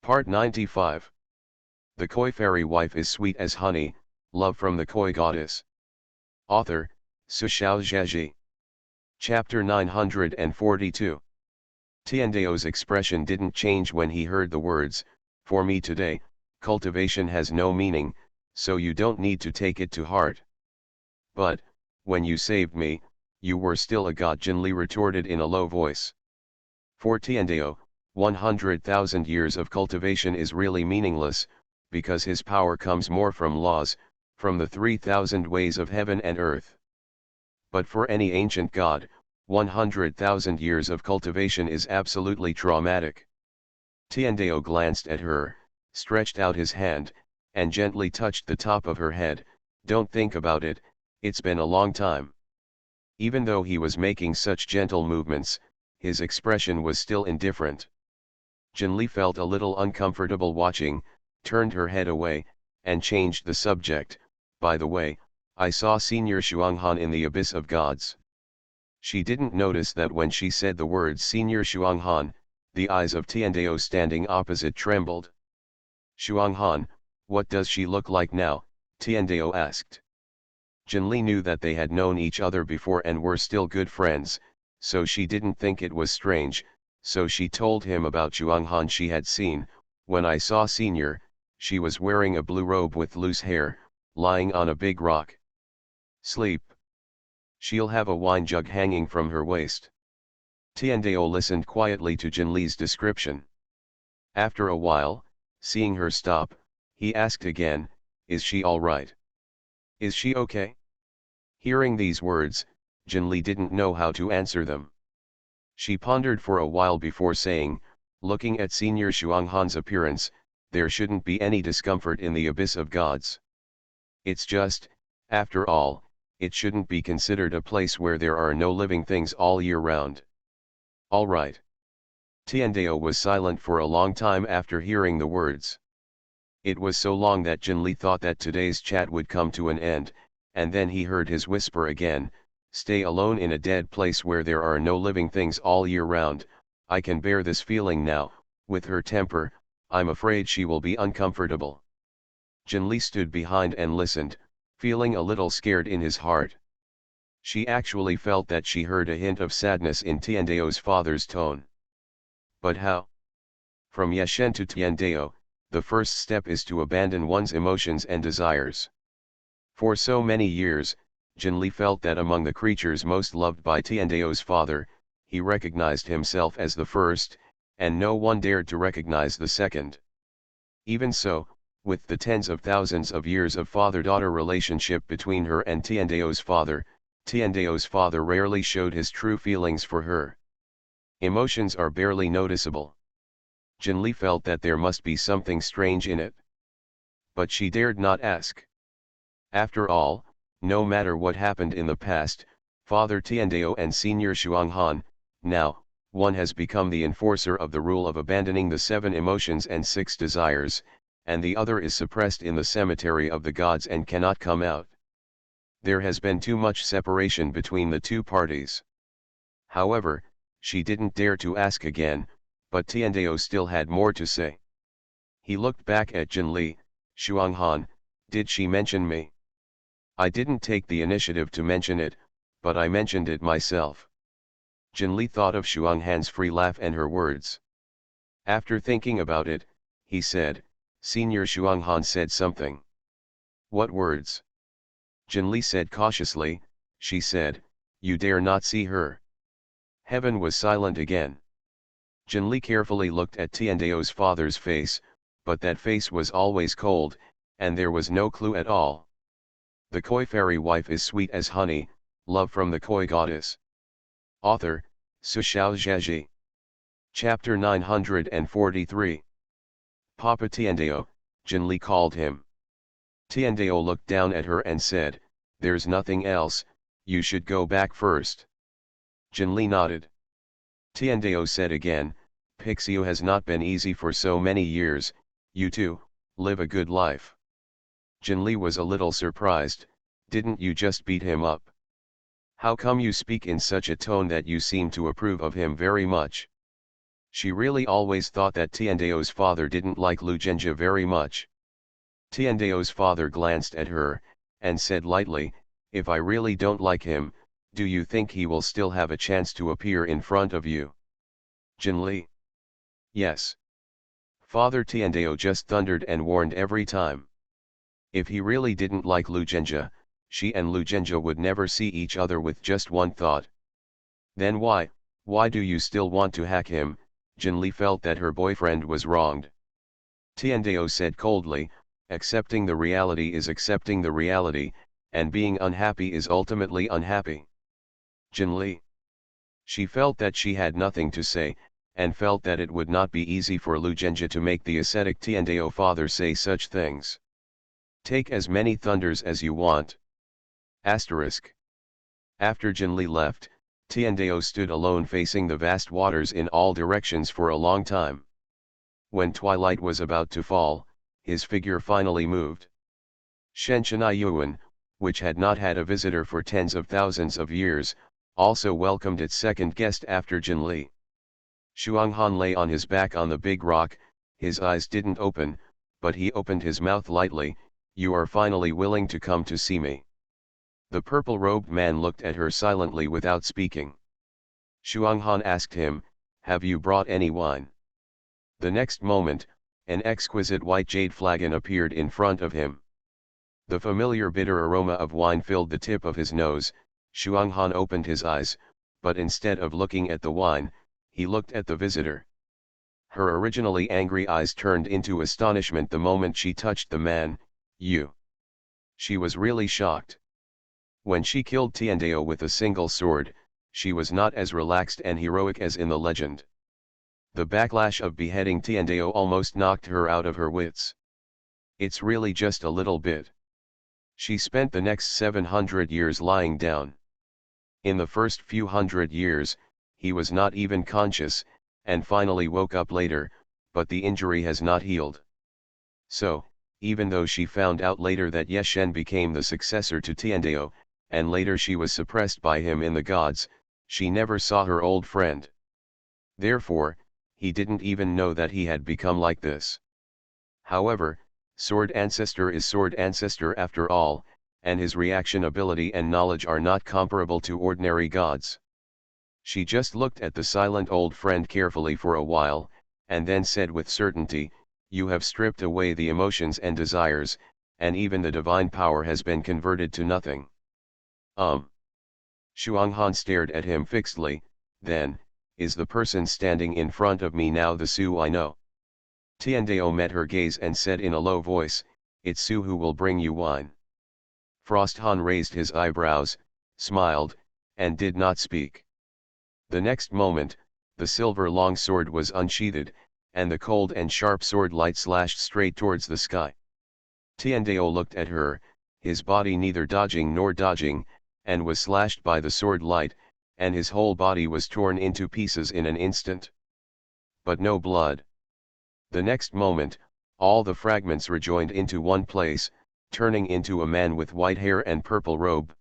Part 95. The Koi Fairy Wife is Sweet as Honey, Love from the Koi Goddess. Author, Su Xiaozhaji. Chapter 942. Tiandao's expression didn't change when he heard the words, "For me today, cultivation has no meaning, so you don't need to take it to heart. But, when you saved me, you were still a god," Jinli retorted in a low voice. For Tiandao, 100,000 years of cultivation is really meaningless, because his power comes more from laws, from the 3,000 ways of heaven and earth. But for any ancient god, 100,000 years of cultivation is absolutely traumatic. Tiandao glanced at her, stretched out his hand, and gently touched the top of her head. "Don't think about it, it's been a long time." Even though he was making such gentle movements, his expression was still indifferent. Jinli felt a little uncomfortable watching, turned her head away, and changed the subject. "By the way, I saw Senior Shuanghan in the Abyss of Gods." She didn't notice that when she said the words Senior Shuanghan, the eyes of Tiandao standing opposite trembled. "Shuanghan, what does she look like now?" Tiandao asked. Jinli knew that they had known each other before and were still good friends, so she didn't think it was strange, so she told him about Shuanghan she had seen. "When I saw Senior, she was wearing a blue robe with loose hair, lying on a big rock. Sleep. She'll have a wine jug hanging from her waist." Tiandao listened quietly to Jinli's description. After a while, seeing her stop, he asked again, "Is she all right? Is she okay?" Hearing these words, Jinli didn't know how to answer them. She pondered for a while before saying, "Looking at Senior Shuanghan's appearance, there shouldn't be any discomfort in the Abyss of Gods. It's just, after all, it shouldn't be considered a place where there are no living things all year round." "All right." Tiandao was silent for a long time after hearing the words. It was so long that Jinli thought that today's chat would come to an end, and then he heard his whisper again, "Stay alone in a dead place where there are no living things all year round. I can bear this feeling now. With her temper, I'm afraid she will be uncomfortable." Jinli stood behind and listened, feeling a little scared in his heart. She actually felt that she heard a hint of sadness in Tiandao's father's tone. But how? From Yeshen to Tiandao, the first step is to abandon one's emotions and desires. For so many years, Jinli felt that among the creatures most loved by Tiandao's father, he recognized himself as the first, and no one dared to recognize the second. Even so, with the tens of thousands of years of father-daughter relationship between her and Tiandao's father rarely showed his true feelings for her. Emotions are barely noticeable. Jinli felt that there must be something strange in it. But she dared not ask. After all, no matter what happened in the past, Father Tiandao and Senior Shuanghan, now, one has become the enforcer of the rule of abandoning the 7 emotions and 6 desires, and the other is suppressed in the cemetery of the gods and cannot come out. There has been too much separation between the two parties. However, she didn't dare to ask again, but Tiandao still had more to say. He looked back at Jinli. "Shuanghan, did she mention me?" "I didn't take the initiative to mention it, but I mentioned it myself." Jinli thought of Shuanghan's free laugh and her words. After thinking about it, he said, "Senior Shuanghan said something." "What words?" Jinli said cautiously. "She said, you dare not see her." Heaven was silent again. Jinli carefully looked at Tiandao's father's face, but that face was always cold, and there was no clue at all. The Koi Fairy Wife is Sweet as Honey, Love from the Koi Goddess. Author, Su Xiaozhaji. Chapter 943. "Papa Tiandao," Jinli called him. Tiandao looked down at her and said, "There's nothing else, you should go back first." Jinli nodded. Tiandao said again, "Pixio has not been easy for so many years, you too, live a good life." Jinli was a little surprised. "Didn't you just beat him up? How come you speak in such a tone that you seem to approve of him very much?" She really always thought that Tiandao's father didn't like Lugenja very much. Tiandao's father glanced at her, and said lightly, "If I really don't like him, do you think he will still have a chance to appear in front of you?" Jinli. Yes. Father Tiandao just thundered and warned every time. If he really didn't like Lugenja, she and Lugenja would never see each other with just one thought. Then why do you still want to hack him? Jinli felt that her boyfriend was wronged. Tiandao said coldly, accepting the reality is accepting the reality, and being unhappy is ultimately unhappy. Jinli. She felt that she had nothing to say, and felt that it would not be easy for Lugenja to make the ascetic Tiandao father say such things. Take as many thunders as you want. Asterisk. After Jinli left, Tiandao stood alone facing the vast waters in all directions for a long time. When twilight was about to fall, his figure finally moved. Shenshanai Yuan, which had not had a visitor for tens of thousands of years, also welcomed its second guest after Jinli. Shuanghan lay on his back on the big rock, his eyes didn't open, but he opened his mouth lightly. "You are finally willing to come to see me." The purple-robed man looked at her silently without speaking. Shuanghan asked him, "Have you brought any wine?" The next moment, an exquisite white jade flagon appeared in front of him. The familiar bitter aroma of wine filled the tip of his nose. Shuanghan opened his eyes, but instead of looking at the wine, he looked at the visitor. Her originally angry eyes turned into astonishment the moment she touched the man. "You." She was really shocked. When she killed Tiandao with a single sword, she was not as relaxed and heroic as in the legend. The backlash of beheading Tiandao almost knocked her out of her wits. "It's really just a little bit." She spent the next 700 years lying down. In the first few hundred years, he was not even conscious, and finally woke up later, but the injury has not healed. So, even though she found out later that Yeshen became the successor to Tiandao, and later she was suppressed by him in the gods, she never saw her old friend. Therefore, he didn't even know that he had become like this. However, Sword Ancestor is Sword Ancestor after all, and his reaction ability and knowledge are not comparable to ordinary gods. She just looked at the silent old friend carefully for a while, and then said with certainty, "You have stripped away the emotions and desires, and even the divine power has been converted to nothing." Shuanghan stared at him fixedly. "Then, is the person standing in front of me now the Su I know?" Tiandao met her gaze and said in a low voice, "It's Su who will bring you wine." Frosthan raised his eyebrows, smiled, and did not speak. The next moment, the silver longsword was unsheathed, and the cold and sharp sword light slashed straight towards the sky. Tiandao looked at her, his body neither dodging nor dodging, and was slashed by the sword light, and his whole body was torn into pieces in an instant. But no blood. The next moment, all the fragments rejoined into one place, turning into a man with white hair and purple robe.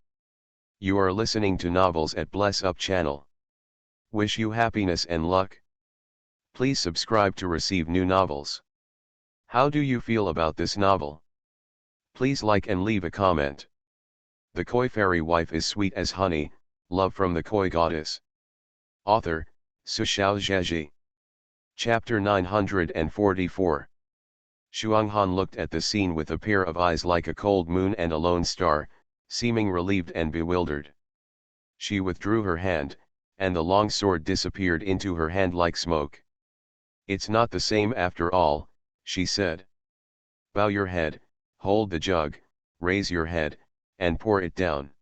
You are listening to Novels at Bless Up channel. Wish you happiness and luck. Please subscribe to receive new novels. How do you feel about this novel? Please like and leave a comment. The Koi Fairy Wife is Sweet as Honey, Love from the Koi Goddess. Author, Sushao Zheji. Chapter 944. Shuanghan looked at the scene with a pair of eyes like a cold moon and a lone star, seeming relieved and bewildered. She withdrew her hand, and the long sword disappeared into her hand like smoke. "It's not the same after all," she said. "Bow your head, hold the jug, raise your head, and pour it down."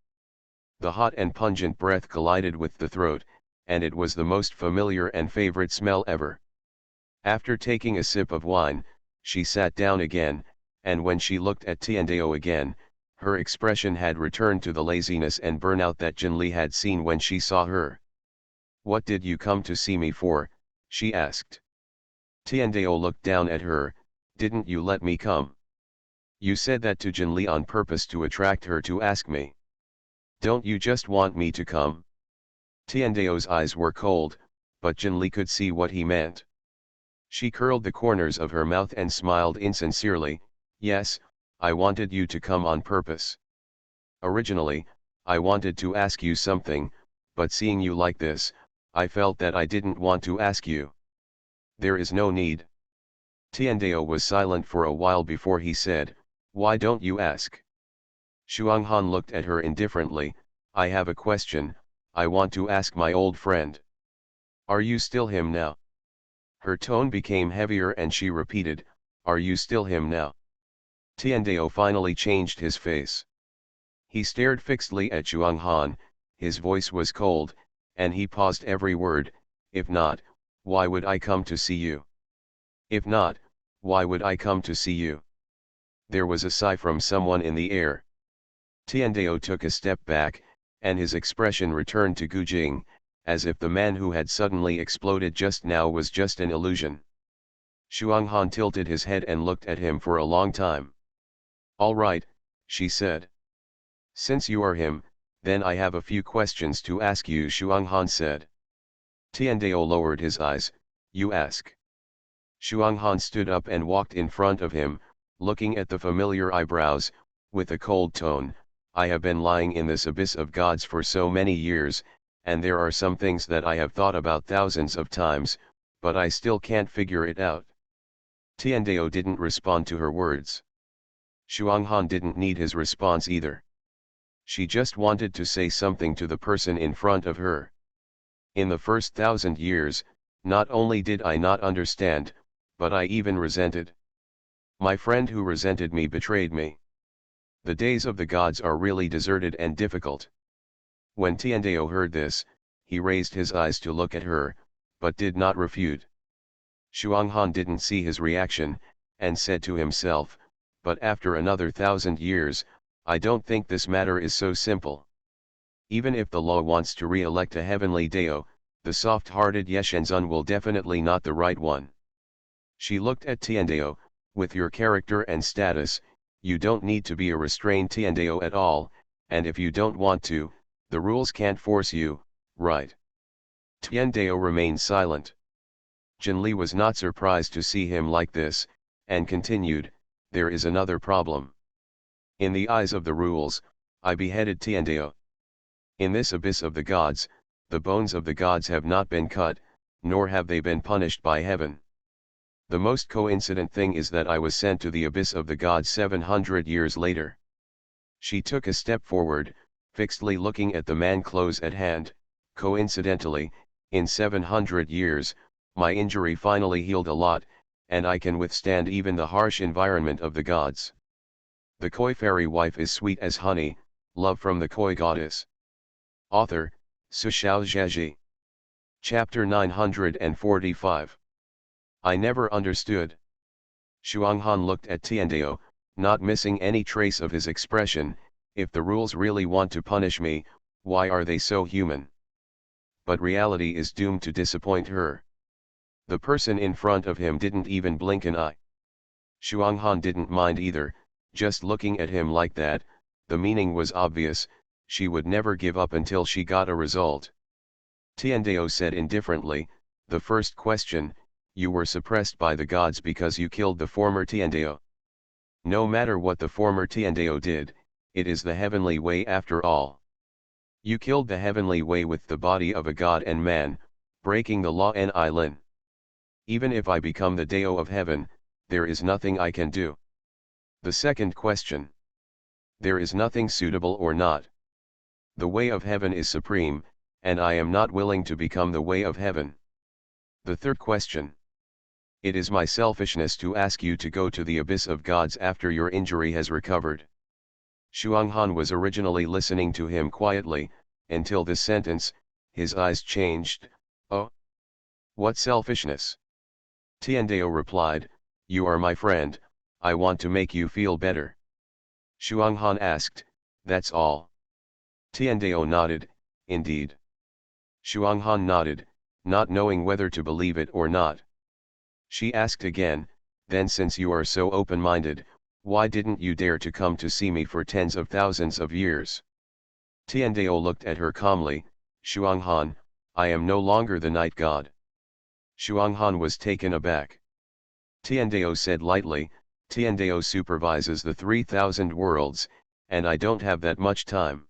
The hot and pungent breath collided with the throat, and it was the most familiar and favorite smell ever. After taking a sip of wine, she sat down again, and when she looked at Tiandao again, her expression had returned to the laziness and burnout that Jinli had seen when she saw her. "What did you come to see me for?" she asked. Tiandao looked down at her. "Didn't you let me come? You said that to Jinli on purpose to attract her to ask me. Don't you just want me to come?" Tiandao's eyes were cold, but Jinli could see what he meant. She curled the corners of her mouth and smiled insincerely. Yes, I wanted you to come on purpose. Originally, I wanted to ask you something, but seeing you like this, I felt that I didn't want to ask you. There is no need. Tiandao was silent for a while before he said, why don't you ask? Shuanghan looked at her indifferently. I have a question, I want to ask my old friend. Are you still him now? Her tone became heavier and she repeated, are you still him now? Tiandao finally changed his face. He stared fixedly at Shuanghan, his voice was cold, and he paused every word. If not, why would I come to see you? If not, why would I come to see you? There was a sigh from someone in the air. Tiandao took a step back, and his expression returned to Gujing, as if the man who had suddenly exploded just now was just an illusion. Shuanghan tilted his head and looked at him for a long time. All right, she said. Since you are him, then I have a few questions to ask you, Shuanghan said. Tiandao lowered his eyes. You ask. Shuanghan stood up and walked in front of him, looking at the familiar eyebrows, with a cold tone. I have been lying in this abyss of gods for so many years, and there are some things that I have thought about thousands of times, but I still can't figure it out. Tiandao didn't respond to her words. Shuanghan didn't need his response either. She just wanted to say something to the person in front of her. In the first 1,000 years, not only did I not understand, but I even resented. My friend who resented me betrayed me. The days of the gods are really deserted and difficult. When Tiandao heard this, he raised his eyes to look at her, but did not refute. Shuanghan didn't see his reaction, and said to himself, but after another 1,000 years, I don't think this matter is so simple. Even if the law wants to re-elect a heavenly Dao, the soft-hearted Yeshenzun will definitely not the right one. She looked at Tiandao. With your character and status, you don't need to be a restrained Tiandao at all, and if you don't want to, the rules can't force you, right? Tiandao remained silent. Jinli was not surprised to see him like this, and continued, there is another problem. In the eyes of the rules, I beheaded Tiandao. In this abyss of the gods, the bones of the gods have not been cut, nor have they been punished by heaven. The most coincident thing is that I was sent to the abyss of the gods 700 years later. She took a step forward, fixedly looking at the man close at hand. Coincidentally, in 700 years, my injury finally healed a lot, and I can withstand even the harsh environment of the gods. The koi fairy wife is sweet as honey, love from the koi goddess. Author, Sushao Zheji. Chapter 945. I never understood. Shuanghan looked at Tiandao, not missing any trace of his expression. If the rules really want to punish me, why are they so human? But reality is doomed to disappoint her. The person in front of him didn't even blink an eye. Shuanghan didn't mind either, just looking at him like that, the meaning was obvious, she would never give up until she got a result. Tiandao said indifferently, the first question, you were suppressed by the gods because you killed the former Tiandao. No matter what the former Tiandao did, it is the heavenly way after all. You killed the heavenly way with the body of a god and man, breaking the law and Lin. Even if I become the Dao of heaven, there is nothing I can do. The second question. There is nothing suitable or not. The way of heaven is supreme, and I am not willing to become the way of heaven. The third question. It is my selfishness to ask you to go to the abyss of gods after your injury has recovered. Shuanghan was originally listening to him quietly, until this sentence, his eyes changed. Oh? What selfishness? Tiandao replied, you are my friend, I want to make you feel better. Shuanghan asked, that's all? Tiandao nodded, indeed. Shuanghan nodded, not knowing whether to believe it or not. She asked again, then since you are so open-minded, why didn't you dare to come to see me for tens of thousands of years? Tiandao looked at her calmly, Shuanghan, I am no longer the night god. Xuanghan was taken aback. Tiandao said lightly, Tiandao supervises the 3,000 worlds, and I don't have that much time.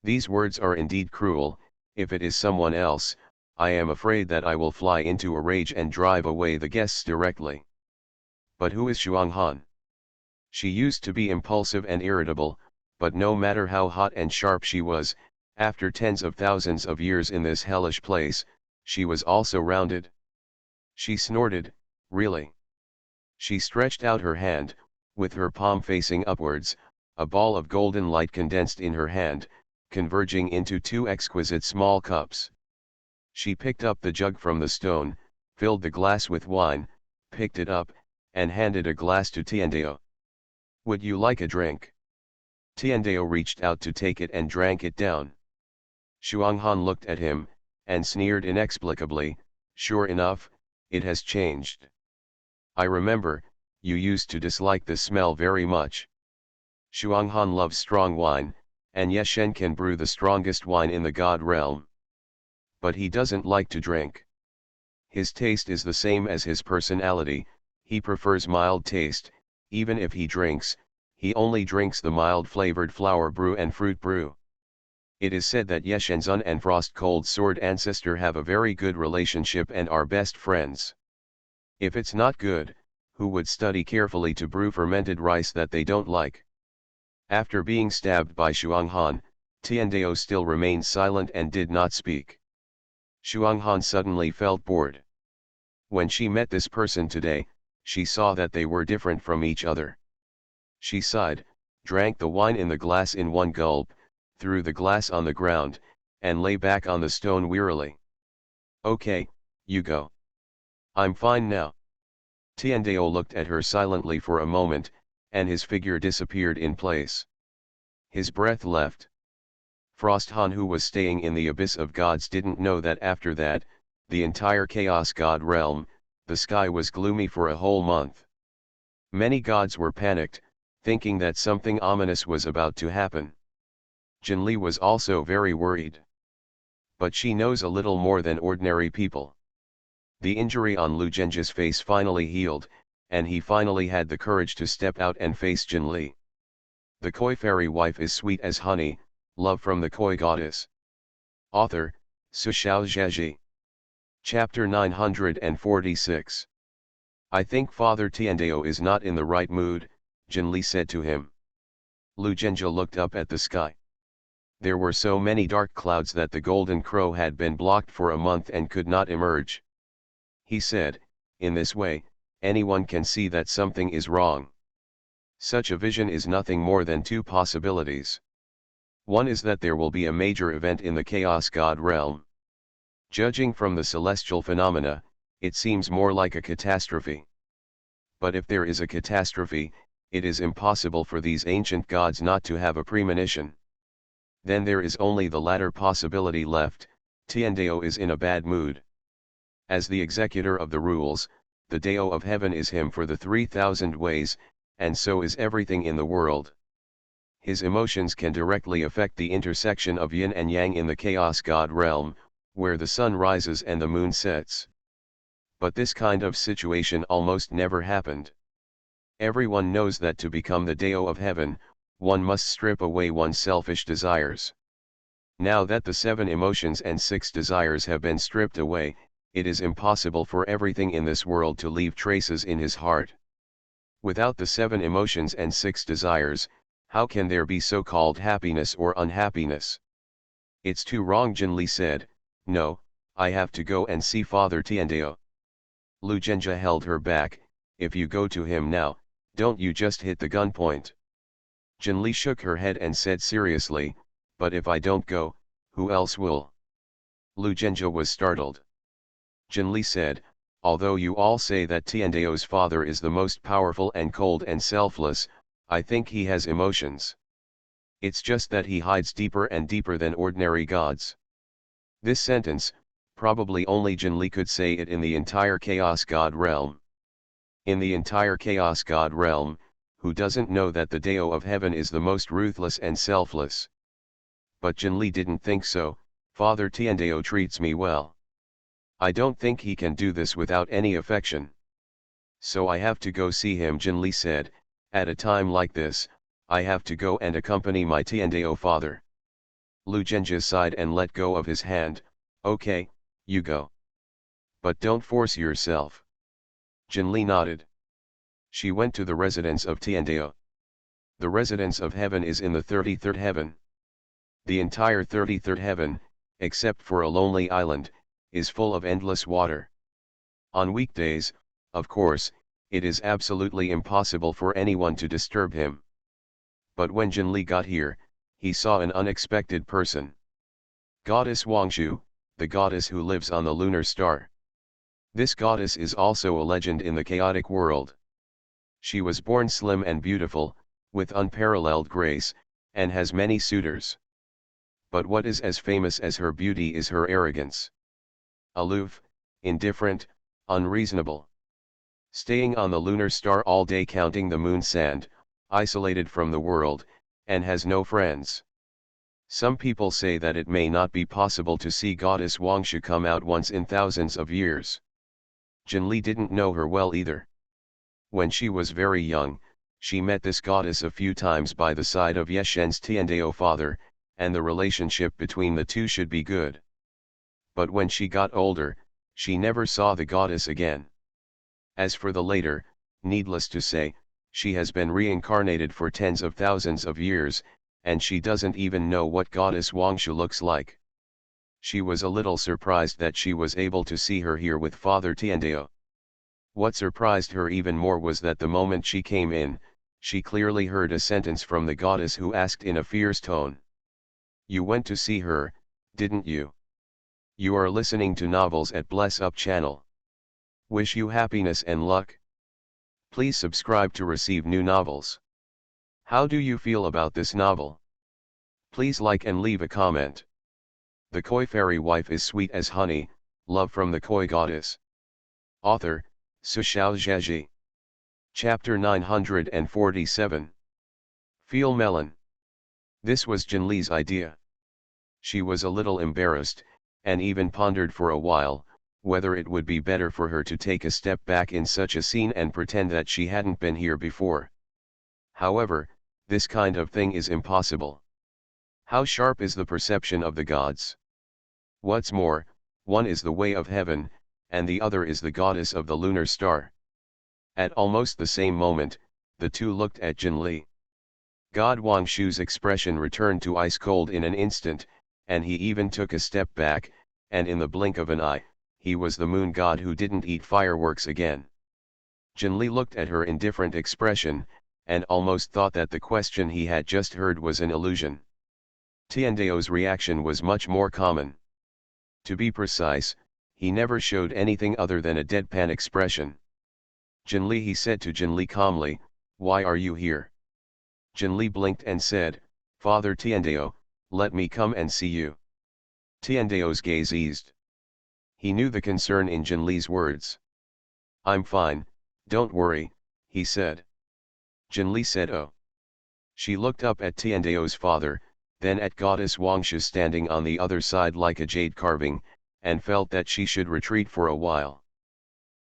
These words are indeed cruel. If it is someone else, I am afraid that I will fly into a rage and drive away the guests directly. But who is Xuanghan? She used to be impulsive and irritable, but no matter how hot and sharp she was, after tens of thousands of years in this hellish place, she was also rounded. She snorted, really. She stretched out her hand, with her palm facing upwards, a ball of golden light condensed in her hand, converging into two exquisite small cups. She picked up the jug from the stone, filled the glass with wine, picked it up, and handed a glass to Tiandao. Would you like a drink? Tiandao reached out to take it and drank it down. Xuanghan looked at him, and sneered inexplicably, sure enough, it has changed. I remember, you used to dislike the smell very much. Xuanghan loves strong wine, and Yeshen can brew the strongest wine in the god realm. But he doesn't like to drink. His taste is the same as his personality, he prefers mild taste. Even if he drinks, he only drinks the mild flavored flower brew and fruit brew. It is said that Yeshenzun and Frost Cold Sword ancestor have a very good relationship and are best friends. If it's not good, who would study carefully to brew fermented rice that they don't like? After being stabbed by Xuanghan, Tiandao still remained silent and did not speak. Xuanghan suddenly felt bored. When she met this person today, she saw that they were different from each other. She sighed, drank the wine in the glass in one gulp, threw the glass on the ground, and lay back on the stone wearily. Okay, you go. I'm fine now. Tiandao looked at her silently for a moment, and his figure disappeared in place. His breath left. Frosthan, who was staying in the abyss of gods, didn't know that after that, the entire chaos god realm, the sky was gloomy for a whole month. Many gods were panicked, thinking that something ominous was about to happen. Jinli was also very worried. But she knows a little more than ordinary people. The injury on Lu Zhenji's face finally healed, and he finally had the courage to step out and face Jinli. The koi fairy wife is sweet as honey, love from the koi goddess. Author, Sushao Zheji. Chapter 946. I think Father Tiandao is not in the right mood, Jinli said to him. Lu Zhenji looked up at the sky. There were so many dark clouds that the golden crow had been blocked for a month and could not emerge. He said, in this way, anyone can see that something is wrong. Such a vision is nothing more than two possibilities. One is that there will be a major event in the chaos god realm. Judging from the celestial phenomena, it seems more like a catastrophe. But if there is a catastrophe, it is impossible for these ancient gods not to have a premonition. Then there is only the latter possibility left, Tiandao is in a bad mood. As the executor of the rules, the Dao of heaven is him for the 3,000 ways, and so is everything in the world. His emotions can directly affect the intersection of yin and yang in the chaos god realm, where the sun rises and the moon sets. But this kind of situation almost never happened. Everyone knows that to become the Dao of heaven, one must strip away one's selfish desires. Now that the 7 emotions and 6 desires have been stripped away, it is impossible for everything in this world to leave traces in his heart. Without the 7 emotions and 6 desires, how can there be so-called happiness or unhappiness? It's too wrong, Jinli said. No, I have to go and see Father Tiandao. Lu Zhenji held her back. If you go to him now, don't you just hit the gunpoint. Jinli shook her head and said seriously, but if I don't go, who else will? Lu Zhenji was startled. Jinli said, although you all say that Tiandao's father is the most powerful and cold and selfless, I think he has emotions. It's just that he hides deeper and deeper than ordinary gods. This sentence, probably only Jinli could say it in the entire chaos god realm. In the entire chaos god realm, who doesn't know that the Dao of heaven is the most ruthless and selfless? But Jinli didn't think so. Father Tiandeo treats me well. I don't think he can do this without any affection. So I have to go see him, Jinli said. At a time like this, I have to go and accompany my Tiandeo father. Lu Zhenjie sighed and let go of his hand. Okay, you go. But don't force yourself. Jinli nodded. She went to the residence of Tiandeo. The residence of heaven is in the 33rd heaven. The entire 33rd heaven, except for a lonely island, is full of endless water. On weekdays, of course, it is absolutely impossible for anyone to disturb him. But when Jinli got here, he saw an unexpected person. Goddess Wangshu, the goddess who lives on the lunar star. This goddess is also a legend in the chaotic world. She was born slim and beautiful, with unparalleled grace, and has many suitors. But what is as famous as her beauty is her arrogance. Aloof, indifferent, unreasonable. Staying on the lunar star all day counting the moon's sand, isolated from the world, and has no friends. Some people say that it may not be possible to see goddess Wangshu come out once in thousands of years. Jinli didn't know her well either. When she was very young, she met this goddess a few times by the side of Yeshen's Tiandeo father, and the relationship between the two should be good. But when she got older, she never saw the goddess again. As for the later, needless to say, she has been reincarnated for tens of thousands of years, and she doesn't even know what goddess Wangshu looks like. She was a little surprised that she was able to see her here with Father Tiandeo. What surprised her even more was that the moment she came in, she clearly heard a sentence from the goddess who asked in a fierce tone. You went to see her, didn't you? You are listening to novels at Bless Up channel. Wish you happiness and luck. Please subscribe to receive new novels. How do you feel about this novel? Please like and leave a comment. The Koi Fairy Wife is sweet as honey, love from the Koi Goddess. Author, Sushao Zheji. Chapter 947. Feel Melon. This was Jinli's idea. She was a little embarrassed, and even pondered for a while, whether it would be better for her to take a step back in such a scene and pretend that she hadn't been here before. However, this kind of thing is impossible. How sharp is the perception of the gods? What's more, one is the way of heaven, and the other is the goddess of the lunar star. At almost the same moment, the two looked at Jinli. God Wangshu's expression returned to ice cold in an instant, and he even took a step back, and in the blink of an eye, he was the moon god who didn't eat fireworks again. Jinli looked at her indifferent expression, and almost thought that the question he had just heard was an illusion. Tiandeo's reaction was much more common. To be precise, he never showed anything other than a deadpan expression. Jinli, he said to Jinli calmly, why are you here? Jinli blinked and said, Father Tiandeo, let me come and see you. Tiandeo's gaze eased. He knew the concern in Jinli's words. I'm fine, don't worry, he said. Jinli said, oh. She looked up at Tiandeo's father, then at goddess Wangshu standing on the other side like a jade carving, and felt that she should retreat for a while.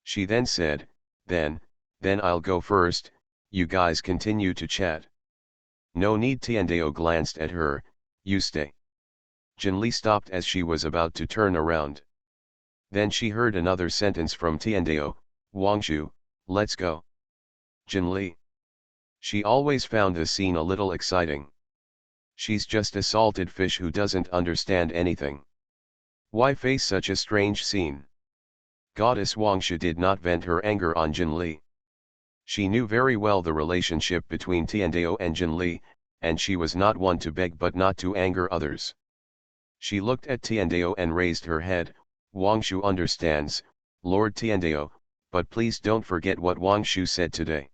She then said, then I'll go first, you guys continue to chat. No need. Tiandeo glanced at her, you stay. Jinli stopped as she was about to turn around. Then she heard another sentence from Tiandeo, Wangshu, let's go. Jinli. She always found the scene a little exciting. She's just a salted fish who doesn't understand anything. Why face such a strange scene? Goddess Wangshu did not vent her anger on Jinli. She knew very well the relationship between Tiandeo and Jinli, and she was not one to beg but not to anger others. She looked at Tiandeo and raised her head. Wangshu understands, Lord Tiandeo, but please don't forget what Wangshu said today.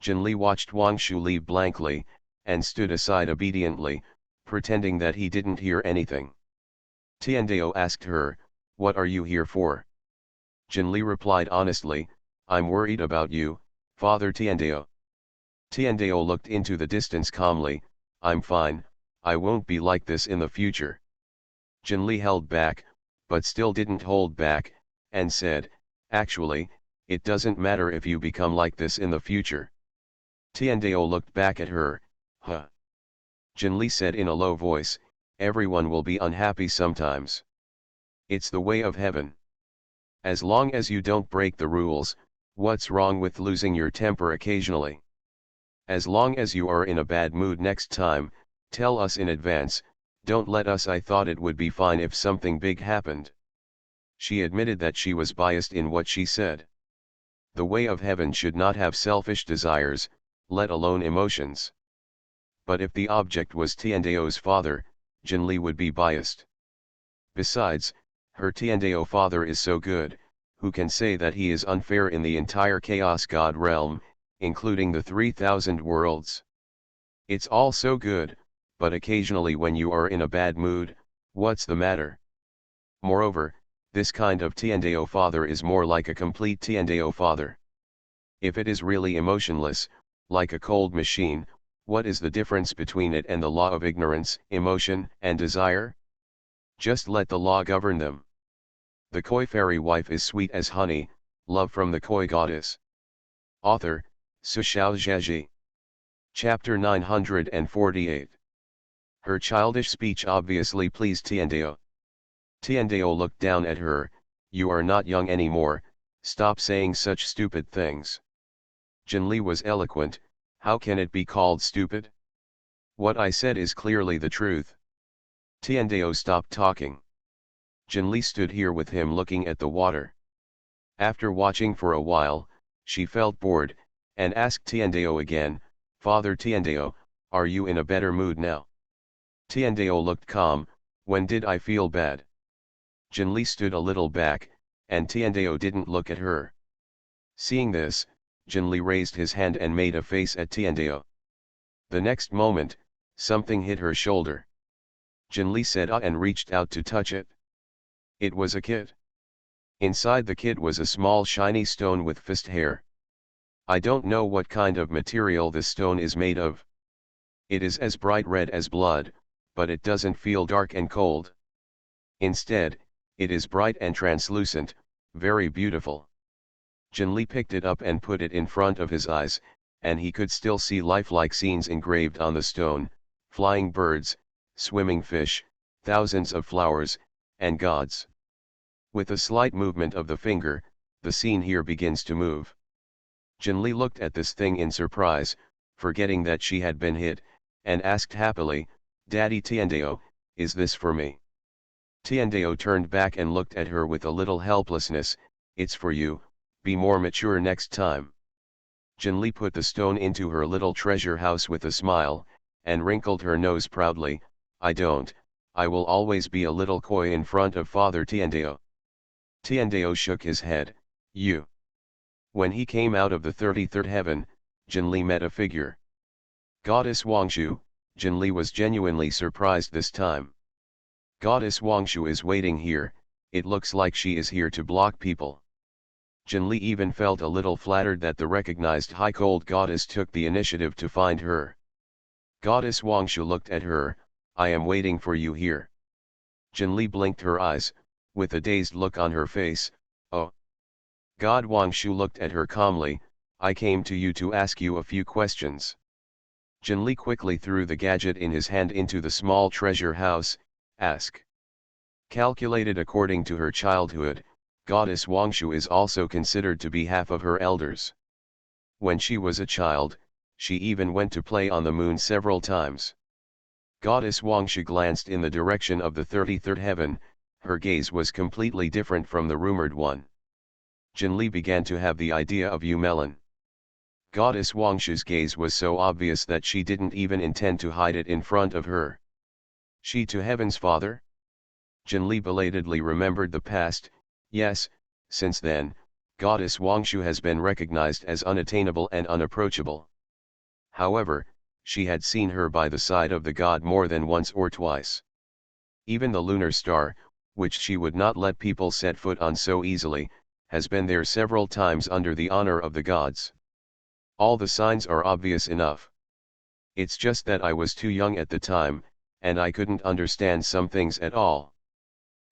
Jinli watched Wangshu leave blankly, and stood aside obediently, pretending that he didn't hear anything. Tiandeo asked her, what are you here for? Jinli replied honestly, I'm worried about you, Father Tiandeo. Tiandeo looked into the distance calmly, I'm fine, I won't be like this in the future. Jinli held back, but still didn't hold back, and said, "Actually, it doesn't matter if you become like this in the future." Tiandao looked back at her. "Huh." Jinli said in a low voice, "Everyone will be unhappy sometimes. It's the way of heaven. As long as you don't break the rules, what's wrong with losing your temper occasionally? As long as you are in a bad mood next time, tell us in advance, don't let us. I thought it would be fine if something big happened." She admitted that she was biased in what she said. The way of heaven should not have selfish desires, let alone emotions. But if the object was Tiandao's father, Jinli would be biased. Besides, her Tiandao father is so good, who can say that he is unfair in the entire Chaos God realm, including the 3,000 worlds? It's all so good, but occasionally when you are in a bad mood, what's the matter? Moreover, this kind of Tiandao father is more like a complete Tiandao father. If it is really emotionless, like a cold machine, what is the difference between it and the law of ignorance, emotion, and desire? Just let the law govern them. The koi fairy wife is sweet as honey, love from the koi goddess. Author, Sushao Zheji. Chapter 948. Her childish speech obviously pleased Tiandao. Tiandao looked down at her. "You are not young anymore, stop saying such stupid things." Jinli was eloquent. "How can it be called stupid? What I said is clearly the truth." Tiandao stopped talking. Jinli stood here with him looking at the water. After watching for a while, she felt bored, and asked Tiandao again, "Father Tiandao, are you in a better mood now?" Tiandao looked calm. "When did I feel bad?" Jinli stood a little back, and Tiandao didn't look at her. Seeing this, Jinli raised his hand and made a face at Tiandao. The next moment, something hit her shoulder. Jinli said "Ah" and reached out to touch it. It was a kit. Inside the kit was a small shiny stone with fist hair. I don't know what kind of material this stone is made of. It is as bright red as blood, but it doesn't feel dark and cold. Instead, it is bright and translucent, very beautiful. Jinli picked it up and put it in front of his eyes, and he could still see lifelike scenes engraved on the stone: flying birds, swimming fish, thousands of flowers, and gods. With a slight movement of the finger, the scene here begins to move. Jinli looked at this thing in surprise, forgetting that she had been hit, and asked happily, "Daddy Tiandao, is this for me?" Tiandao turned back and looked at her with a little helplessness. "It's for you, be more mature next time." Jinli put the stone into her little treasure house with a smile, and wrinkled her nose proudly. I will always be a little coy in front of Father Tiandao." Tiandao shook his head. "You." When he came out of the 33rd heaven, Jinli met a figure. Goddess Wangshu. Jinli was genuinely surprised this time. Goddess Wangshu is waiting here. It looks like she is here to block people. Jinli even felt a little flattered that the recognized high cold goddess took the initiative to find her. Goddess Wangshu looked at her. "I am waiting for you here." Jinli blinked her eyes, with a dazed look on her face. "Oh." God Wangshu looked at her calmly. "I came to you to ask you a few questions." Jinli quickly threw the gadget in his hand into the small treasure house. "Ask." Calculated according to her childhood, Goddess Wangshu is also considered to be half of her elders. When she was a child, she even went to play on the moon several times. Goddess Wangshu glanced in the direction of the 33rd heaven. Her gaze was completely different from the rumored one. Jinli began to have the idea of Yumelin. Goddess Wangshu's gaze was so obvious that she didn't even intend to hide it in front of her. She to heaven's father? Jinli belatedly remembered the past. Yes, since then, Goddess Wangshu has been recognized as unattainable and unapproachable. However, she had seen her by the side of the god more than once or twice. Even the lunar star, which she would not let people set foot on so easily, has been there several times under the honor of the gods. All the signs are obvious enough. It's just that I was too young at the time, and I couldn't understand some things at all.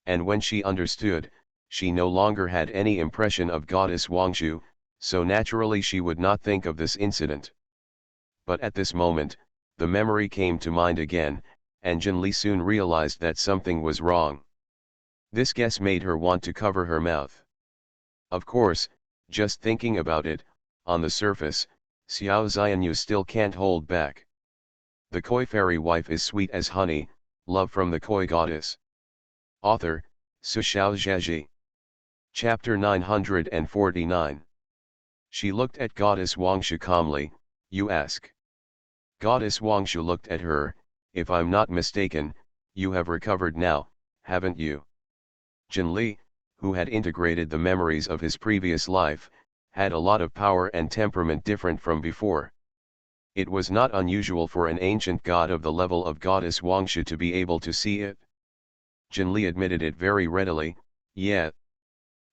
and when she understood, she no longer had any impression of goddess Wangshu, so naturally she would not think of this incident. But at this moment, the memory came to mind again, and Jinli soon realized that something was wrong. This guess made her want to cover her mouth. Of course, just thinking about it, on the surface, Xiao Xianyu still can't hold back. The koi fairy wife is sweet as honey, love from the koi goddess. Author, Su Xiao Zhaji. Chapter 949. She looked at goddess Wangshu calmly. You ask. Goddess Wangshu looked at her. If I'm not mistaken, you have recovered now, haven't you? Jinli, who had integrated the memories of his previous life, had a lot of power and temperament different from before. It was not unusual for an ancient god of the level of goddess Wangshu to be able to see it. Jinli admitted it very readily. Yeah.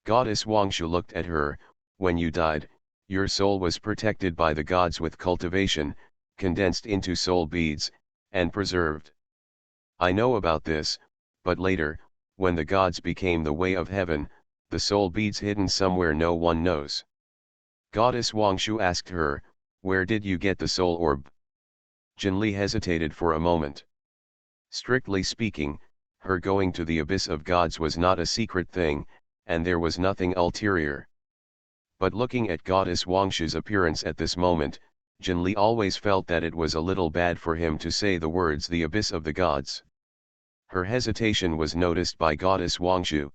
Goddess Wangshu looked at her. When you died, your soul was protected by the gods with cultivation, condensed into soul beads, and preserved. I know about this, but later, when the gods became the way of heaven, the soul beads hidden somewhere no one knows. Goddess Wangshu asked her, where did you get the soul orb? Jinli hesitated for a moment. Strictly speaking, her going to the abyss of gods was not a secret thing, and there was nothing ulterior. But looking at goddess Wangshu's appearance at this moment, Jinli always felt that it was a little bad for him to say the words the abyss of the gods. Her hesitation was noticed by goddess Wangshu.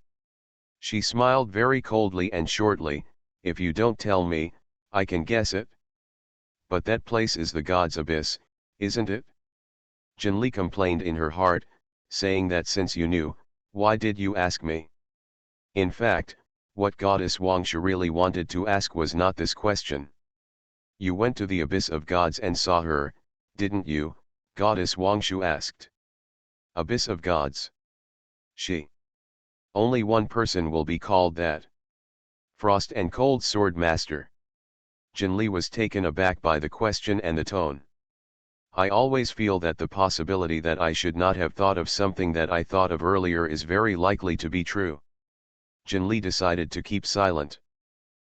She smiled very coldly and shortly, if you don't tell me, I can guess it. But that place is the god's abyss, isn't it? Jinli complained in her heart, saying that since you knew, why did you ask me? In fact, what goddess Wangshu really wanted to ask was not this question. You went to the abyss of gods and saw her, didn't you? Goddess Wangshu asked. Abyss of gods. She. Only one person will be called that. Frost and Cold Sword Master. Jinli was taken aback by the question and the tone. I always feel that the possibility that I should not have thought of something that I thought of earlier is very likely to be true. Jinli decided to keep silent.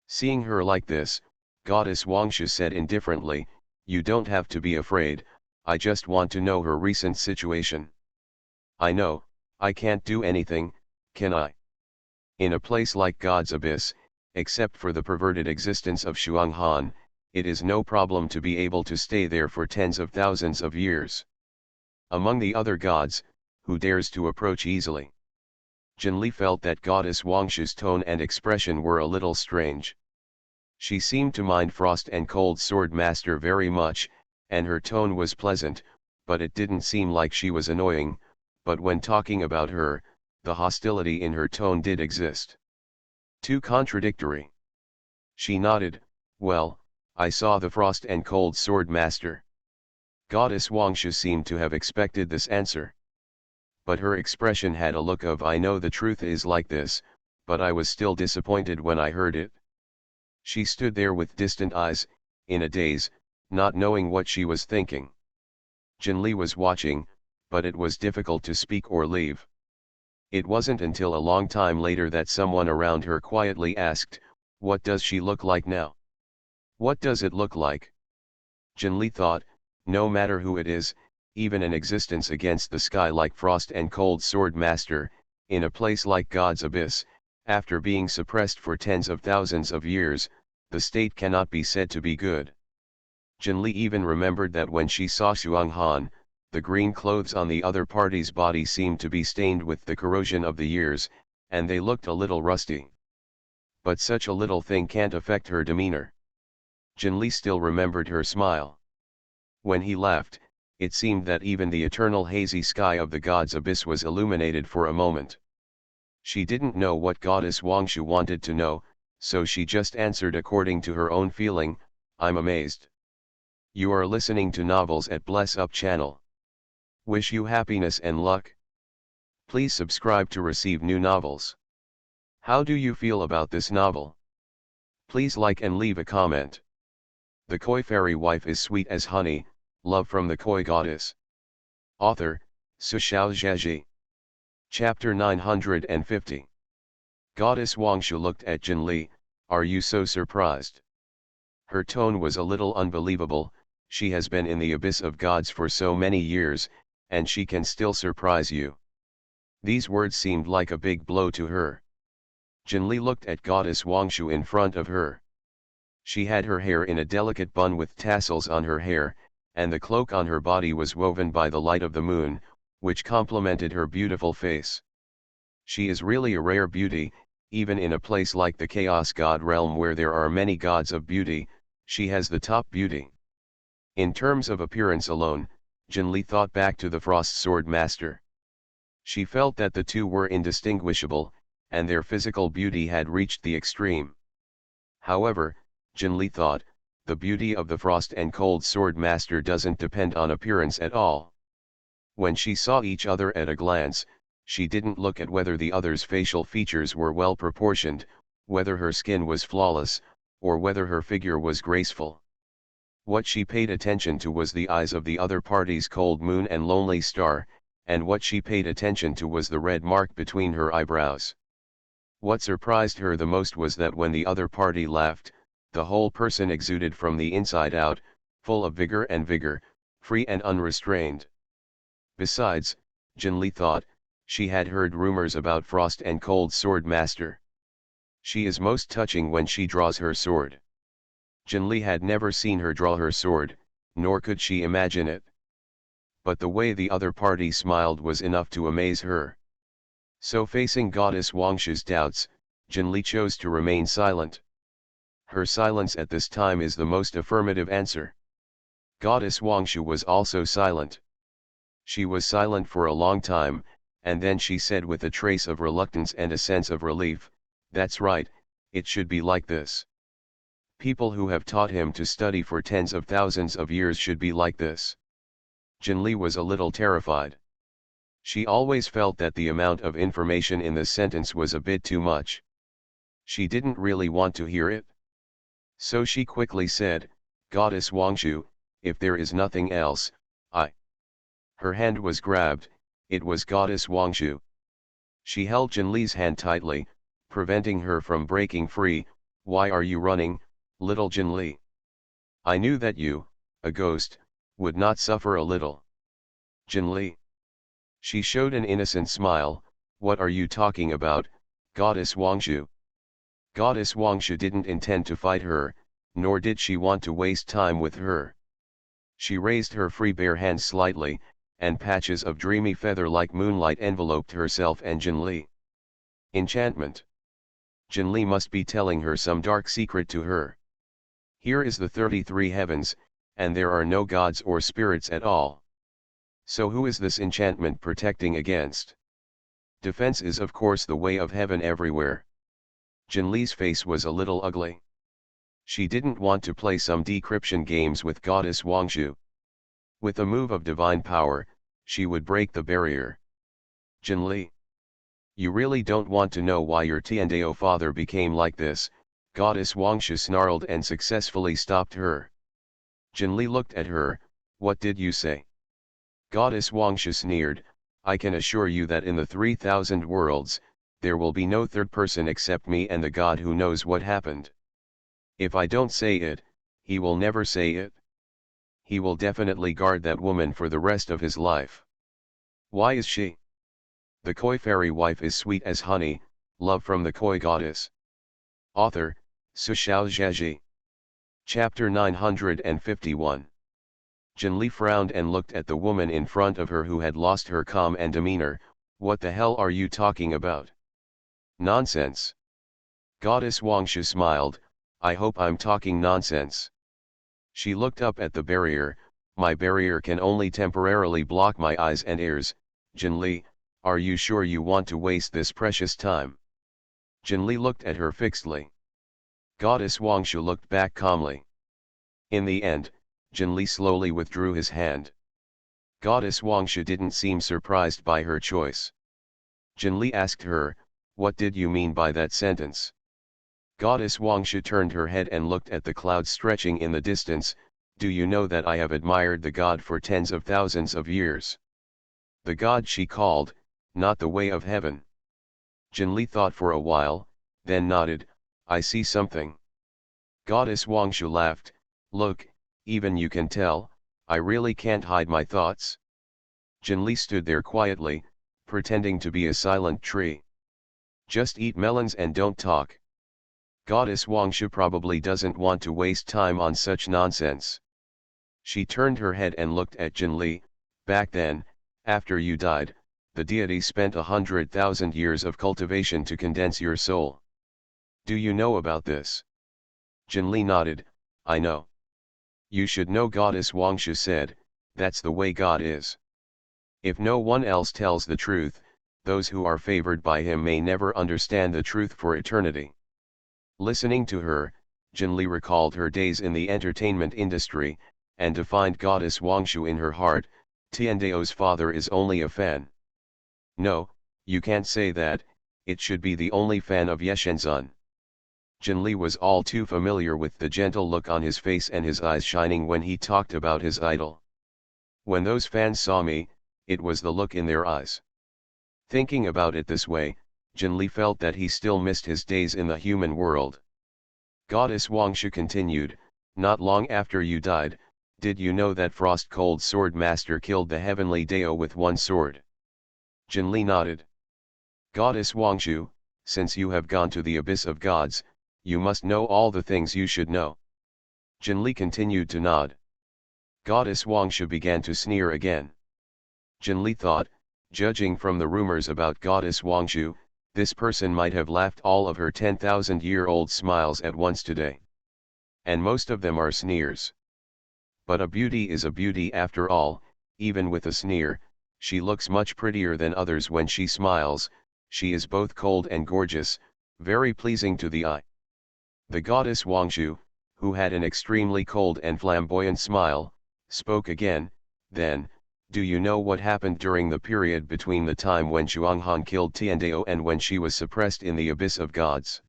Seeing her like this, goddess Wangshu said indifferently, you don't have to be afraid, I just want to know her recent situation. I know, I can't do anything, can I? In a place like God's abyss, except for the perverted existence of Shuang Han, it is no problem to be able to stay there for tens of thousands of years. Among the other gods, who dares to approach easily? Jinli felt that goddess Wangshu's tone and expression were a little strange. She seemed to mind Frost and Cold Sword Master very much, and her tone was pleasant, but it didn't seem like she was annoying, but when talking about her, the hostility in her tone did exist. Too contradictory. She nodded, well, I saw the Frost and Cold Sword Master. Goddess Wangshu seemed to have expected this answer. But her expression had a look of I know the truth is like this, but I was still disappointed when I heard it. She stood there with distant eyes, in a daze, not knowing what she was thinking. Jinli was watching, but it was difficult to speak or leave. It wasn't until a long time later that someone around her quietly asked, what does she look like now? What does it look like? Jinli thought, no matter who it is, even an existence against the sky like Frost and Cold Sword Master, in a place like God's abyss, after being suppressed for tens of thousands of years, the state cannot be said to be good. Jinli even remembered that when she saw Shuang Han, the green clothes on the other party's body seemed to be stained with the corrosion of the years, and they looked a little rusty. But such a little thing can't affect her demeanor. Jinli still remembered her smile. When he left, it seemed that even the eternal hazy sky of the god's abyss was illuminated for a moment. She didn't know what goddess Wangshu wanted to know, so she just answered according to her own feeling, I'm amazed. You are listening to Novels at Bless Up channel. Wish you happiness and luck. Please subscribe to receive new novels. How do you feel about this novel? Please like and leave a comment. The Koi Fairy Wife is sweet as honey, love from the Koi Goddess. Author, Su Xiao Zhaji. Chapter 950. Goddess Wangshu looked at Jinli. Are you so surprised? Her tone was a little unbelievable. She has been in the abyss of gods for so many years, and she can still surprise you. These words seemed like a big blow to her. Jinli looked at Goddess Wangshu in front of her. She had her hair in a delicate bun with tassels on her hair, and the cloak on her body was woven by the light of the moon, which complemented her beautiful face. She is really a rare beauty, even in a place like the Chaos God realm where there are many gods of beauty. She has the top beauty. In terms of appearance alone, Jinli thought back to the Frost Sword Master. She felt that the two were indistinguishable, and their physical beauty had reached the extreme. However, Jinli thought, the beauty of the Frost and Cold Sword Master doesn't depend on appearance at all. When she saw each other at a glance, she didn't look at whether the other's facial features were well proportioned, whether her skin was flawless, or whether her figure was graceful. What she paid attention to was the eyes of the other party's cold moon and lonely star, and what she paid attention to was the red mark between her eyebrows. What surprised her the most was that when the other party laughed, the whole person exuded from the inside out, full of vigor, free and unrestrained. Besides, Jinli thought, she had heard rumors about Frost and Cold Sword Master. She is most touching when she draws her sword. Jinli had never seen her draw her sword, nor could she imagine it. But the way the other party smiled was enough to amaze her. So facing Goddess Wangshu's doubts, Jinli chose to remain silent. Her silence at this time is the most affirmative answer. Goddess Wangshu was also silent. She was silent for a long time, and then she said with a trace of reluctance and a sense of relief, "That's right, it should be like this. People who have taught him to study for tens of thousands of years should be like this." Jinli was a little terrified. She always felt that the amount of information in this sentence was a bit too much. She didn't really want to hear it. So she quickly said, "Goddess Wangshu, if there is nothing else, I..." Her hand was grabbed. It was Goddess Wangshu. She held Jinli's hand tightly, preventing her from breaking free. "Why are you running, little Jinli? I knew that you, a ghost, would not suffer a little." "Jinli." She showed an innocent smile. "What are you talking about, Goddess Wangshu?" Goddess Wangshu didn't intend to fight her, nor did she want to waste time with her. She raised her free bare hand slightly, and patches of dreamy feather-like moonlight enveloped herself and Jinli. Enchantment. Jinli must be telling her some dark secret to her. Here is the 33 heavens, and there are no gods or spirits at all. So who is this enchantment protecting against? Defense is of course the way of heaven everywhere. Jinli's face was a little ugly. She didn't want to play some decryption games with Goddess Wangshu. With a move of divine power, she would break the barrier. "Jinli, you really don't want to know why your Tiandao father became like this," Goddess Wangshu snarled and successfully stopped her. Jinli looked at her. "What did you say?" Goddess Wangshu sneered, "I can assure you that in the 3,000 worlds, there will be no third person except me and the God who knows what happened. If I don't say it, he will never say it. He will definitely guard that woman for the rest of his life." "Why is she?" "The koi fairy wife is sweet as honey, love from the koi goddess." Author, Sushao Zhaji. Chapter 951. Jinli frowned and looked at the woman in front of her who had lost her calm and demeanor. "What the hell are you talking about?" "Nonsense." Goddess Wangshu smiled. "I hope I'm talking nonsense." She looked up at the barrier. "My barrier can only temporarily block my eyes and ears. Jinli, are you sure you want to waste this precious time?" Jinli looked at her fixedly. Goddess Wangshu looked back calmly. In the end, Jinli slowly withdrew his hand. Goddess Wangshu didn't seem surprised by her choice. Jinli asked her, "What did you mean by that sentence?" Goddess Wangshu turned her head and looked at the clouds stretching in the distance. "Do you know that I have admired the god for tens of thousands of years?" The god she called, not the way of heaven. Jinli thought for a while, then nodded, I see something. Goddess Wangshu laughed, look, even you can tell, I really can't hide my thoughts. Jinli stood there quietly, pretending to be a silent tree. Just eat melons and don't talk. Goddess Wangshu probably doesn't want to waste time on such nonsense. She turned her head and looked at Jinli. Back then, after you died, the deity spent 100,000 years of cultivation to condense your soul. Do you know about this? Jinli nodded, I know. You should know, Goddess Wangshu said, that's the way God is. If no one else tells the truth, those who are favored by him may never understand the truth for eternity. Listening to her, Jinli recalled her days in the entertainment industry, and defined Goddess Wangshu in her heart. Tiandao's father is only a fan. No, you can't say that, it should be the only fan of Yeshenzun. Jinli was all too familiar with the gentle look on his face and his eyes shining when he talked about his idol. When those fans saw me, it was the look in their eyes. Thinking about it this way, Jinli felt that he still missed his days in the human world. Goddess Wangshu continued, not long after you died, did you know that Frost Cold Sword Master killed the heavenly Dao with one sword? Jinli nodded. Goddess Wangshu, since you have gone to the abyss of gods, you must know all the things you should know. Jinli continued to nod. Goddess Wangshu began to sneer again. Jinli thought, judging from the rumors about Goddess Wangshu, this person might have laughed all of her 10,000-year-old smiles at once today. And most of them are sneers. But a beauty is a beauty after all, even with a sneer, she looks much prettier than others when she smiles, she is both cold and gorgeous, very pleasing to the eye. The goddess Wangshu, who had an extremely cold and flamboyant smile, spoke again, then, do you know what happened during the period between the time when Zhuanghan killed Tiandao and when she was suppressed in the abyss of gods?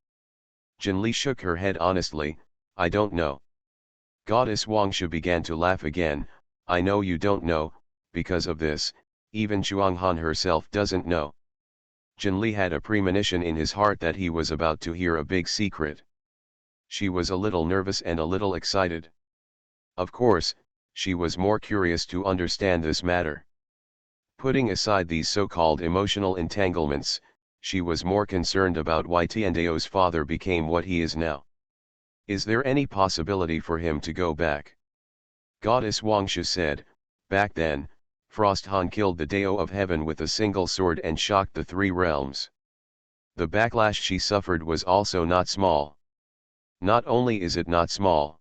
Jinli shook her head honestly, I don't know. Goddess Wangshu began to laugh again, I know you don't know, because of this, even Zhuanghan herself doesn't know. Jinli had a premonition in his heart that he was about to hear a big secret. She was a little nervous and a little excited. Of course, she was more curious to understand this matter. Putting aside these so-called emotional entanglements, she was more concerned about why Tiandao's father became what he is now. Is there any possibility for him to go back? Goddess Wangshu said, back then, Frost Han killed the Dao of heaven with a single sword and shocked the three realms. The backlash she suffered was also not small. Not only is it not small,